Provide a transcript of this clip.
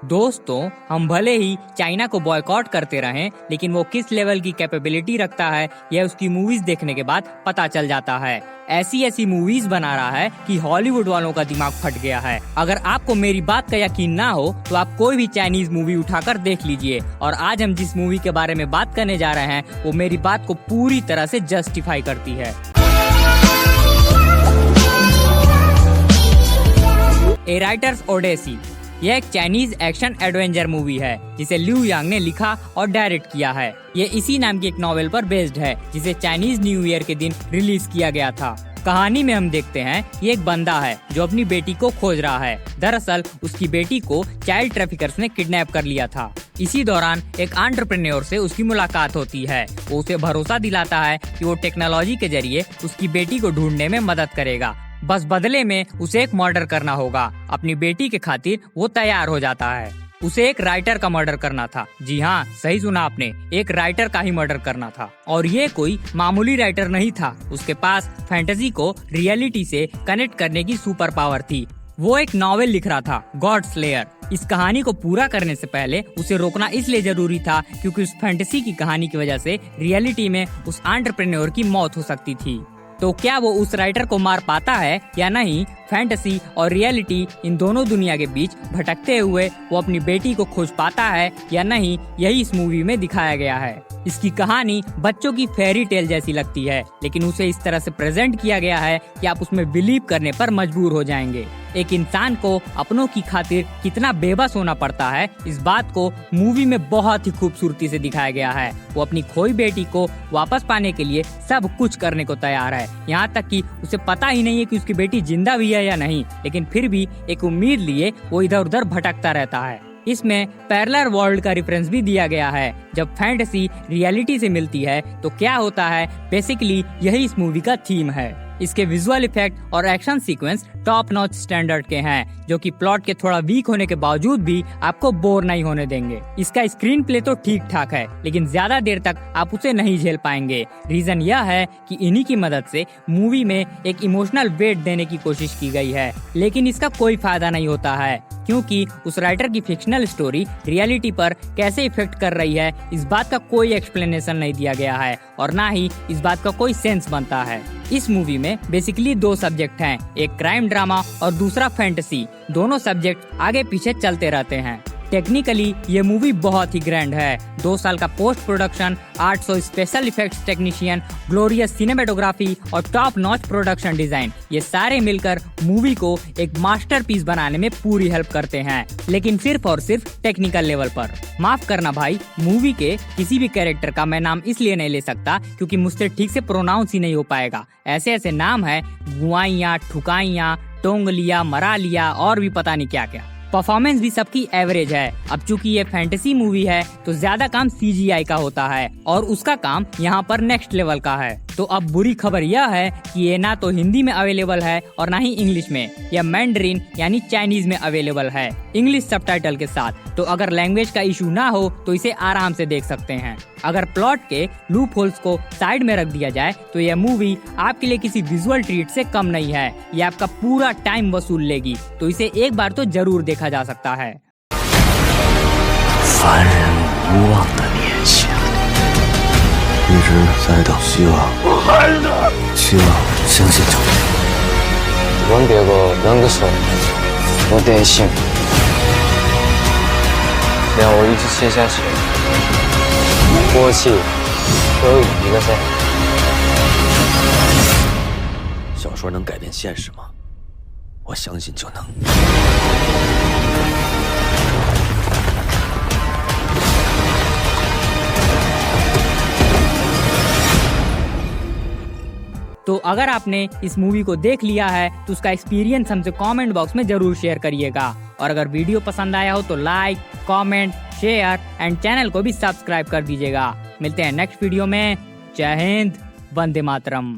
दोस्तों, हम भले ही चाइना को बॉयकॉट करते रहें, लेकिन वो किस लेवल की कैपेबिलिटी रखता है यह उसकी मूवीज देखने के बाद पता चल जाता है। ऐसी ऐसी मूवीज बना रहा है कि हॉलीवुड वालों का दिमाग फट गया है। अगर आपको मेरी बात का यकीन ना हो तो आप कोई भी चाइनीज मूवी उठाकर देख लीजिए। और आज हम जिस मूवी के बारे में बात करने जा रहे हैं वो मेरी बात को पूरी तरह से जस्टिफाई करती है। ए राइटर्स ओडेसी यह एक चाइनीज एक्शन एडवेंचर मूवी है जिसे लिू यांग ने लिखा और डायरेक्ट किया है। ये इसी नाम की एक नॉवेल पर बेस्ड है जिसे चाइनीज न्यू ईयर के दिन रिलीज किया गया था। कहानी में हम देखते हैं ये एक बंदा है जो अपनी बेटी को खोज रहा है। दरअसल उसकी बेटी को चाइल्ड ट्रैफिकर्स ने किडनैप कर लिया था। इसी दौरान एक एंटरप्रेन्योर से उसकी मुलाकात होती है। वो उसे भरोसा दिलाता है कि वो टेक्नोलॉजी के जरिए उसकी बेटी को ढूंढने में मदद करेगा। बस बदले में उसे एक मर्डर करना होगा। अपनी बेटी के खातिर वो तैयार हो जाता है। उसे एक राइटर का मर्डर करना था। जी हाँ, सही सुना आपने, एक राइटर का ही मर्डर करना था। और ये कोई मामूली राइटर नहीं था। उसके पास फैंटेसी को रियलिटी से कनेक्ट करने की सुपर पावर थी। वो एक नॉवेल लिख रहा था, गॉड स्लेयर। इस कहानी को पूरा करने से पहले उसे रोकना इसलिए जरूरी था क्योंकि उस फैंटेसी की कहानी की वजह से रियलिटी में उस एंटरप्रेन्योर की मौत हो सकती थी। तो क्या वो उस राइटर को मार पाता है या नहीं? फैंटेसी और रियलिटी इन दोनों दुनिया के बीच भटकते हुए वो अपनी बेटी को खोज पाता है या नहीं, यही इस मूवी में दिखाया गया है। इसकी कहानी बच्चों की फेरी टेल जैसी लगती है, लेकिन उसे इस तरह से प्रेजेंट किया गया है कि आप उसमें बिलीव करने पर मजबूर हो जाएंगे। एक इंसान को अपनों की खातिर कितना बेबस होना पड़ता है, इस बात को मूवी में बहुत ही खूबसूरती से दिखाया गया है। वो अपनी खोई बेटी को वापस पाने के लिए सब कुछ करने को तैयार है। यहाँ तक कि उसे पता ही नहीं है कि उसकी बेटी जिंदा भी है या नहीं, लेकिन फिर भी एक उम्मीद लिए वो इधर उधर भटकता रहता है। इसमें पैरेलल वर्ल्ड का रेफरेंस भी दिया गया है। जब फैंटेसी रियलिटी से मिलती है तो क्या होता है, बेसिकली यही इस मूवी का थीम है। इसके विजुअल इफेक्ट और action sequence top notch standard के हैं, जो कि प्लॉट के थोड़ा वीक होने के बावजूद भी आपको बोर नहीं होने देंगे। इसका स्क्रीन प्ले तो ठीक ठाक है, लेकिन ज्यादा देर तक आप उसे नहीं झेल पाएंगे। रीजन यह है कि इन्हीं की मदद से मूवी में एक इमोशनल वेट देने की कोशिश की गई है, लेकिन इसका कोई फायदा नहीं होता है क्योंकि उस राइटर की फिक्शनल स्टोरी रियलिटी पर कैसे इफेक्ट कर रही है, इस बात का कोई एक्सप्लेनेशन नहीं दिया गया है और ना ही इस बात का कोई सेंस बनता है। इस मूवी में बेसिकली दो सब्जेक्ट हैं, एक क्राइम ड्रामा और दूसरा फैंटेसी। दोनों सब्जेक्ट आगे पीछे चलते रहते हैं। टेक्निकली ये मूवी बहुत ही ग्रैंड है। 2 साल का post production, 800 special effects technician, glorious cinematography और टॉप नॉच प्रोडक्शन डिजाइन, ये सारे मिलकर मूवी को एक मास्टरपीस बनाने में पूरी हेल्प करते हैं, लेकिन सिर्फ और सिर्फ टेक्निकल लेवल पर। माफ करना भाई, मूवी के किसी भी कैरेक्टर का मैं नाम इसलिए नहीं ले सकता क्योंकि मुझसे ठीक से प्रोनाउंस ही नहीं हो पाएगा। ऐसे ऐसे नाम है, गुआइया, ठुकाइया, टोंगलिया, मरालिया और भी पता नहीं क्या क्या। परफॉर्मेंस भी सबकी एवरेज है। अब चूंकि ये फैंटेसी मूवी है तो ज्यादा काम CGI का होता है और उसका काम यहाँ पर नेक्स्ट लेवल का है। तो अब बुरी खबर यह है कि ये ना तो हिंदी में अवेलेबल है और ना ही इंग्लिश में। यह मैंडरिन यानी चाइनीज में अवेलेबल है, इंग्लिश सबटाइटल के साथ। तो अगर लैंग्वेज का इशू ना हो तो इसे आराम से देख सकते हैं। अगर प्लॉट के लूप होल्स को साइड में रख दिया जाए तो यह मूवी आपके लिए किसी विजुअल ट्रीट से कम नहीं है। ये आपका पूरा टाइम वसूल लेगी, तो इसे एक बार तो जरूर देखा जा सकता है। 凡人无望的年轻，一直在等希望。我孩子，希望相信正义。问别个啷个说，不得行。连我一起写下去，过去都有意义了噻。小说能改变现实吗？我相信就能。तो अगर आपने इस मूवी को देख लिया है तो उसका एक्सपीरियंस हमसे कमेंट बॉक्स में जरूर शेयर करिएगा। और अगर वीडियो पसंद आया हो तो like, comment, share and channel को भी सब्सक्राइब कर दीजिएगा। मिलते हैं नेक्स्ट वीडियो में। जय हिंद, वंदे मातरम।